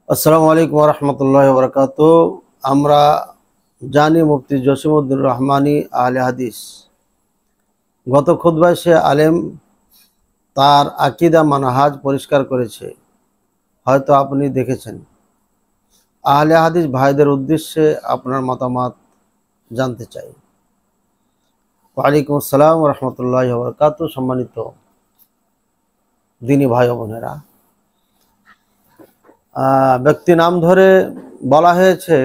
আসসালামু আলাইকুম ওয়া রাহমাতুল্লাহি ওয়া বারাকাতুহু। আমরা জানি মুফতি জসিমউদ্দিন রহমানী আহলে হাদিস। গত খুতবায় সে আলেম তার আকীদা মানহাজ পরিষ্কার করেছে, হয়তো আপনি দেখেছেন। আহলে হাদিস ভাইদের উদ্দেশ্যে আপনার মতামত জানতে চাই। ওয়ালাইকুম আসসালাম ওয়া রাহমাতুল্লাহি ওয়া বারাকাতুহু। সম্মানিত দিনী ভাই ও বোনেরা, ব্যক্তি নাম ধরে বলা হয়েছে,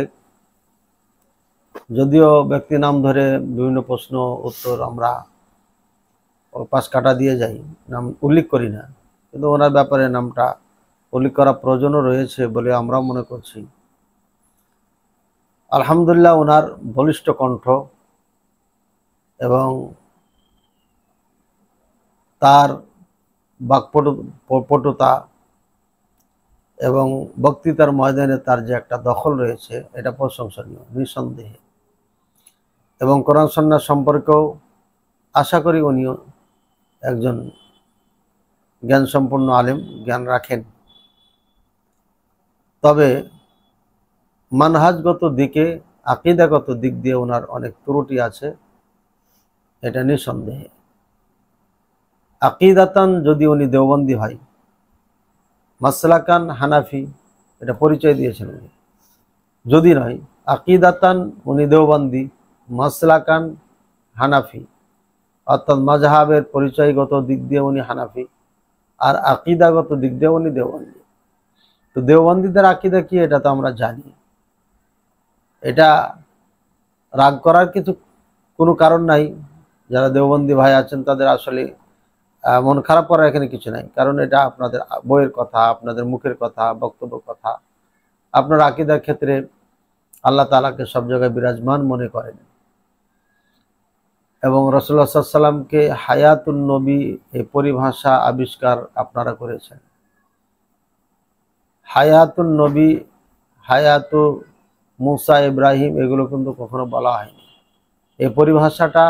যদিও ব্যক্তি নাম ধরে বিভিন্ন প্রশ্ন উত্তর আমরা পাশ কাটা দিয়ে যাই, নাম উল্লেখ করি না, কিন্তু ওনার ব্যাপারে নামটা উল্লেখ করা প্রয়োজনও রয়েছে বলে আমরা মনে করছি। আলহামদুলিল্লাহ, ওনার বলিষ্ঠ কণ্ঠ এবং তার বাকপটুতা এবং বক্তৃতার ময়দানে তার যে একটা দখল রয়েছে, এটা প্রশংসনীয় নিঃসন্দেহে। এবং কোরআন সুন্নাহ সম্পর্কেও আশা করি উনিও একজন জ্ঞান সম্পন্ন আলেম, জ্ঞান রাখেন। তবে মানহাজগত দিকে, আকীদাগত দিক দিয়ে ওনার অনেক ত্রুটি আছে, এটা নিঃসন্দেহে। আকীদাতান যদি উনি দেওবন্দি হয়, মাসলাকান হানাফি, এটা পরিচয় দিয়েছেন উনি। যদি নয়, আকীদাতান উনি দেওবন্দি, মাসলাকান হানাফি, অর্থাৎ মাজহাবের পরিচয়গত দিক দিয়ে উনি হানাফি, আর আকীদাগত দিক দিয়ে উনি দেওবন্দি। তো দেওবন্দীদের আকীদা কি, এটা তো আমরা জানি। এটা রাগ করার কোনো কারণ নাই। যারা দেওবন্দি ভাই আছেন তাদের আসলে মন খারাপ করার এখানে কিছু নাই, কারণ এটা আপনাদের বইয়ের কথা, আপনাদের মুখের কথা, বক্তব্য কথা। আপনার আকীদার ক্ষেত্রে আল্লাহ তাআলাকে সব জায়গায় বিরাজমান মনে করেন এবং রাসূলুল্লাহ সাল্লাল্লাহু আলাইহি ওয়াসাল্লামকে হায়াতুন নবী এই পরিভাষা আবিষ্কার আপনারা করেছেন। হায়াতুন নবী, হায়াতু মুসা, ইব্রাহিম, এগুলো কিন্তু কখনো বলা হয়নি। এই পরিভাষাটা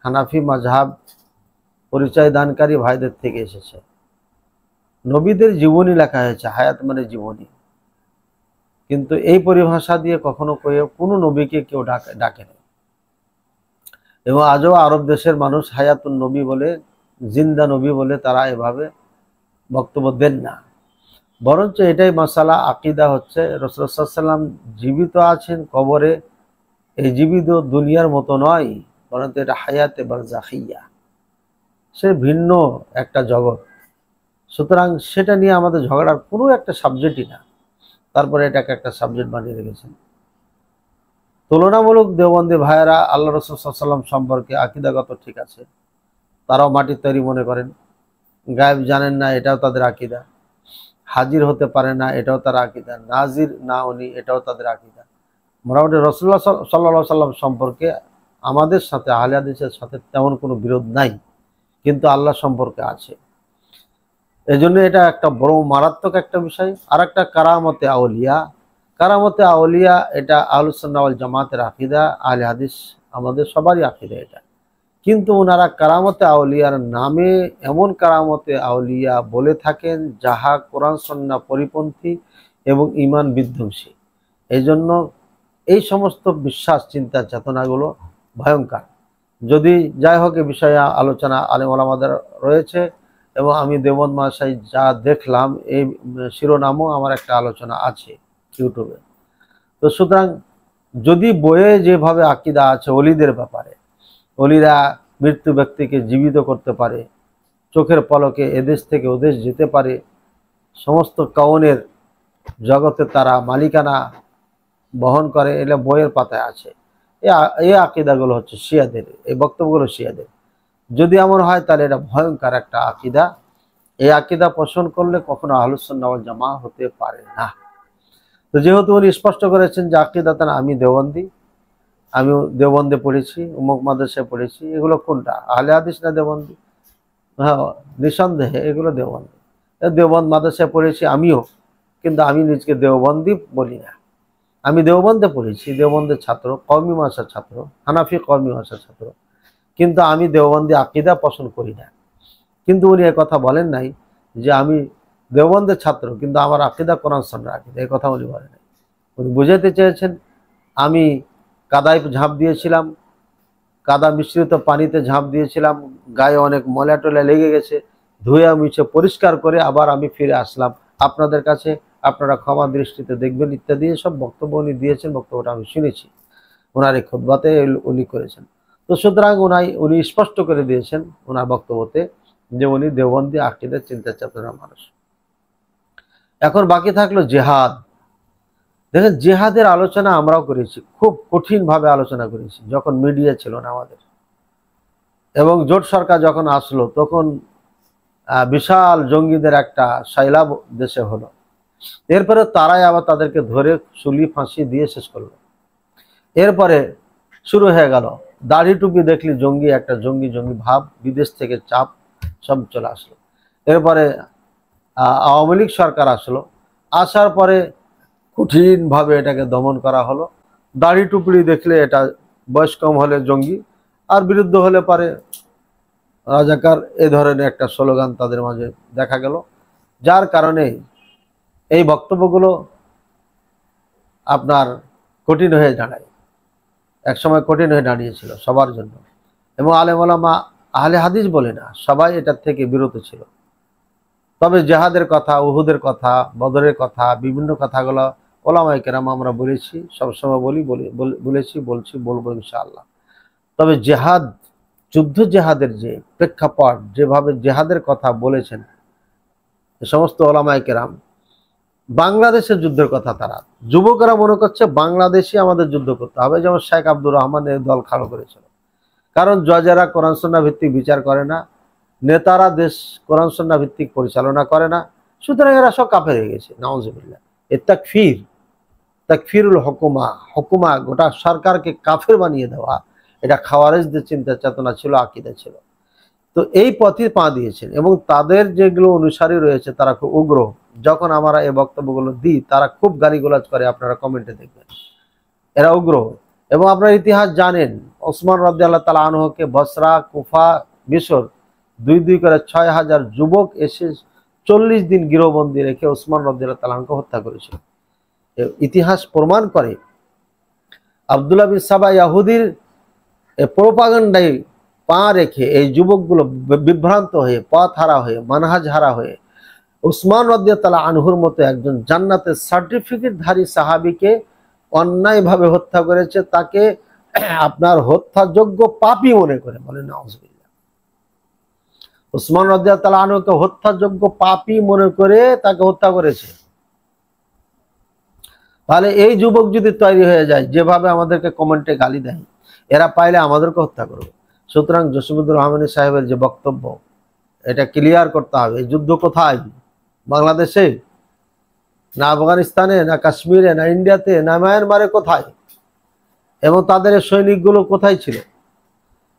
হানাফি মাযহাব পরিচয় দানকারী ভাইদের থেকে এসেছে। নবীদের জীবনী লেখা হয়েছে, হায়াত মানে জীবনী, কিন্তু এই পরিভাষা দিয়ে কখনো কোনো নবীকে কেউ ডাকেনি। এবং আজও আরব দেশের মানুষ হায়াতুন নবী বলে, জিন্দা নবী বলে তারা এভাবে বক্তব্য দেন না। বরঞ্চ এটাই মাসালা, আকীদা হচ্ছে রাসূলুল্লাহ সাল্লাল্লাহু আলাইহি ওয়াসাল্লাম জীবিত আছেন কবরে, এই জীবিত দুনিয়ার মতো নয়, বরঞ্চ এটা হায়াতে বারজাখিয়া, সে ভিন্ন একটা জগৎ। সুতরাং সেটা নিয়ে আমাদের ঝগড়ার কোনো একটা সাবজেক্টই না। তারপরে এটাকে একটা সাবজেক্ট বানিয়ে রেখেছেন। তুলনামূলক দেওবন্দি ভাইয়েরা আল্লাহ রাসূল সাল্লাল্লাহু আলাইহি ওয়াসাল্লাম সম্পর্কে আকীদাগত ঠিক আছে, তারাও মাটির তৈরি মনে করেন। গায়েব জানেন না, এটাও তাদের আকীদা। হাজির হতে পারে না, এটাও তার আকীদা। নাজির না উনি, এটাও তাদের আকীদা। মোটামুটি রাসূলুল্লাহ সাল্লাল্লাহু আলাইহি ওয়াসাল্লাম সম্পর্কে আমাদের সাথে, আহলে হাদিসের সাথে তেমন কোনো বিরোধ নাই, কিন্তু আল্লাহ সম্পর্কে আছে। এজন্য এটা একটা বড় মারাত্মক একটা বিষয়। আর একটা কারামতে আউলিয়া, কারামতে আউলিয়া এটা আহলুস সুন্নাহ ওয়াল জামাতের আকীদা, আহলে হাদিস আমাদের সবারই আকীদা এটা। কিন্তু ওনারা কারামতে আউলিয়ার নামে এমন কারামতে আউলিয়া বলে থাকেন যাহা কোরআন সুন্নাহ পরিপন্থী এবং ঈমান বিধ্বংসী। এই জন্য এই সমস্ত বিশ্বাস, চিন্তা, চেতনাগুলো ভয়ঙ্কর। যদি যাই হোক, এ বিষয়ে আলোচনা আলেম ওলামাদের রয়েছে এবং আমি দেওবন্দ মাদ্রাসায় যা দেখলাম এই শিরোনামও আমার একটা আলোচনা আছে ইউটিউবে। তো সুতরাং যদি বইয়ে যেভাবে আকীদা আছে অলিদের ব্যাপারে, অলিরা মৃত্যু ব্যক্তিকে জীবিত করতে পারে, চোখের পলকে এদেশ থেকে ওদেশ যেতে পারে, সমস্ত কাউনের জগতে তারা মালিকানা বহন করে, এটা বইয়ের পাতায় আছে। এই আকীদাগুলো হচ্ছে শিয়াদের, এই বক্তব্যগুলো শিয়াদের। যদি এমন হয় তাহলে এটা ভয়ঙ্কর একটা আকীদা। এই আকীদা পোষণ করলে কখনো আহলুস সুন্নাহ ওয়াল জামাত হতে পারে না। তো যেহেতু উনি স্পষ্ট করেছেন যে আকীদাতান আমি দেওবন্দি, আমি দেওবন্দে পড়েছি, উমুক মাদ্রাসায় পড়েছি, এগুলো কোনটা, আহলে হাদিস না দেওবন্দি? হ্যাঁ, নিঃসন্দেহে এগুলো দেওবন্দি। দেওবন্দ মাদ্রাসায় পড়েছি আমিও, কিন্তু আমি নিজকে দেওবন্দি বলি না। আমি দেওবন্দে পড়েছি, দেওবন্দের ছাত্র, কওমি মাদ্রাসার ছাত্র, হানাফি কওমি মাদ্রাসার ছাত্র, কিন্তু আমি দেওবন্দি আকীদা পছন্দ করি না। কিন্তু উনি কথা বলেন নাই যে আমি দেওবন্দের ছাত্র, কিন্তু আমার আকিদা কোরআন সুন্নাহর আকিদা, এই কথা উনি বলেন। উনি বুঝাইতে চেয়েছেন আমি কাদায় ঝাঁপ দিয়েছিলাম, কাদা মিশ্রিত পানিতে ঝাঁপ দিয়েছিলাম, গায়ে অনেক ময়লা টলা লেগে গেছে, ধুয়ে মুছে পরিষ্কার করে আবার আমি ফিরে আসলাম আপনাদের কাছে, আপনারা ক্ষমা দৃষ্টিতে দেখবেন ইত্যাদি সব বক্তব্য উনি দিয়েছেন। বক্তব্যটা আমি শুনেছি, ওনার এই খুতবাতে উনি করেছেন। তো সুতরাং উনি স্পষ্ট করে দিয়েছেন ওনার বক্তব্যতে যে উনি দেওবন্দি আকিদার চিন্তা চেতনার মানুষ। এখন বাকি থাকলো জেহাদ। দেখেন, জেহাদের আলোচনা আমরাও করেছি, খুব কঠিনভাবে আলোচনা করেছি যখন মিডিয়া ছিল না আমাদের, এবং জোট সরকার যখন আসলো তখন বিশাল জঙ্গিদের একটা সাইলাব দেশে হলো। এরপরে তারাই আবার তাদেরকে ধরে চুলি ফাঁসি দিয়ে শেষ করলো। এরপরে শুরু হয়ে গেল দাড়ি টুপি দেখলি জঙ্গি, একটা জঙ্গি জঙ্গি ভাব, বিদেশ থেকে চাপ সব চলে আসলো। এরপরে আওয়ামী লীগ সরকার আসলো, আসার পরে কঠিনভাবে এটাকে দমন করা হলো। দাড়ি টুপি দেখলে এটা বয়স কম হলে জঙ্গি, আর বিরুদ্ধ হলে পারে রাজাকার, এ ধরনের একটা স্লোগান তাদের মাঝে দেখা গেল। যার কারণে এই বক্তব্যগুলো আপনার কঠিন হয়ে দাঁড়ায়, একসময় কঠিন হয়ে দাঁড়িয়েছিল সবার জন্য। এবং আলেম ওলামা আহলে হাদিস বলে না, সবাই এটার থেকে বিরত ছিল। তবে জেহাদের কথা, উহুদের কথা, বদরের কথা, বিভিন্ন কথাগুলো ওলামায়ে কেরাম আমরা বলেছি, সবসময় বলেছি, বলছি, বলবো ইনশাআল্লাহ। তবে জেহাদ, যুদ্ধ জেহাদের যে প্রেক্ষাপট, যেভাবে জেহাদের কথা বলেছেন এ সমস্ত ওলামায়ে কেরাম, বাংলাদেশের যুদ্ধের কথা তারা, যুবকরা মনে করছে বাংলাদেশে আমাদের যুদ্ধ করতে হবে, যেমন শেখ আব্দুর রহমানের দল খাড়ো করেছিল। কারণ জজেরা কোরআন সুন্নাহ ভিত্তিক বিচার করে না, নেতারা দেশ কোরআন সুন্নাহ ভিত্তিক পরিচালনা করে না, সুতরাং এরা সব কাফের হয়ে গেছে। নাউজুবিল্লাহ। এ তাকফিরুল হুকুমা, গোটা সরকারকে কাফের বানিয়ে দেওয়া, এটা খাওয়ারিজদের চিন্তা চেতনা ছিল, আকীদা ছিল। তো এই পথে পা দিয়েছেন, এবং তাদের যেগুলো অনুসারী রয়েছে তারা খুব উগ্র। যখন আমরা এই বক্তব্যগুলো দিই তারা খুব গালিগালাজ করে, আপনারা কমেন্টে দেখবেন, এরা উগ্র। এবং আপনারা ইতিহাস জানেন, ওসমান রাদিয়াল্লাহু তাআলা আনহুকে বসরা, কুফা, মিশর দুই করে ৬,০০০ যুবক এসে ৪০ দিন গৃহবন্দী রেখে ওসমান রাদিয়াল্লাহু তাআলা আনহুকে হত্যা করেছিল। ইতিহাস প্রমাণ করে আব্দুল্লাহ বিন সাবা ইহুদির প্রোপাগান্ডায় পা রেখে এই যুবকগুলো বিভ্রান্ত হয়ে, পথ হারা হয়ে, মানহাজ হারা হয়ে ওসমান রাদিয়াল্লাহু তাআলা আনহুর মতো একজন জান্নাতের সার্টিফিকেটধারী সাহাবীকে অন্যায়ভাবে হত্যা করেছে, তাকে আপনার হত্যাযোগ্য পাপী মনে করে। বলেন নাউজুবিল্লাহ। ওসমান রাদিয়াল্লাহু তাআলা আনহুকে হত্যাযোগ্য পাপী মনে করে তাকে হত্যা করেছে। তাহলে এই যুবক যদি তৈরি হয়ে যায়, যেভাবে আমাদেরকে কমেন্টে গালি দেয়, এরা পাইলে আমাদেরকে হত্যা করবে। সুতরাং জসিমুদ্দুর রহমানী সাহেবের যে বক্তব্য, এটা ক্লিয়ার করতে হবে। এই যুদ্ধ কোথায়? বাংলাদেশে না, আফগানিস্তানে না, কাশ্মীরে না, ইন্ডিয়াতে না, মায়ানমারে কোথায়? এবং তাদের সৈনিকগুলো কোথায় ছিল?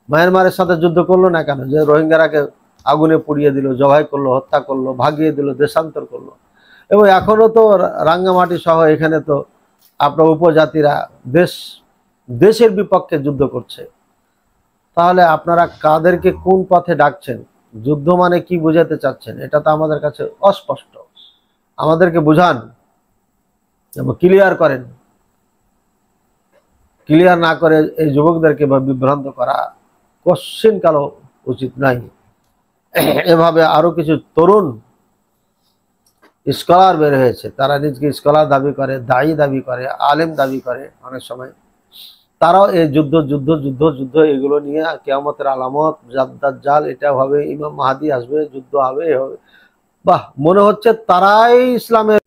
মায়ানমারের সাথে যুদ্ধ করলো না কেন? যে রোহিঙ্গারাকে আগুনে পুড়িয়ে দিল, জবাই করলো, হত্যা করলো, ভাগিয়ে দিল, দেশান্তর করলো। এবং এখনো তো রাঙ্গামাটি সহ এখানে তো আপনার উপজাতিরা দেশের বিপক্ষে যুদ্ধ করছে। তাহলে আপনারা কাদেরকে কোন পথে ডাকছেন? যুদ্ধ মানে কি বোঝাতে চাচ্ছেন? এটা তো আমাদের কাছে অস্পষ্ট। আমাদেরকে বুঝান এবং ক্লিয়ার করেন। ক্লিয়ার না করে এই যুবকদেরকে বিভ্রান্ত করা কোশ্চিনকালও উচিত নাই। এভাবে আরো কিছু তরুণ স্কলার বের হয়েছে, তারা নিজকে স্কলার দাবি করে, দায়ী দাবি করে, আলেম দাবি করে। অনেক সময় তারাও এই যুদ্ধ এগুলো নিয়ে কিয়ামতের আলামত, দাজ্জাল, এটা হবে, ইমাম মাহদী আসবে, যুদ্ধ হবে, হবে। বাহ, মনে হচ্ছে তারাই ইসলামের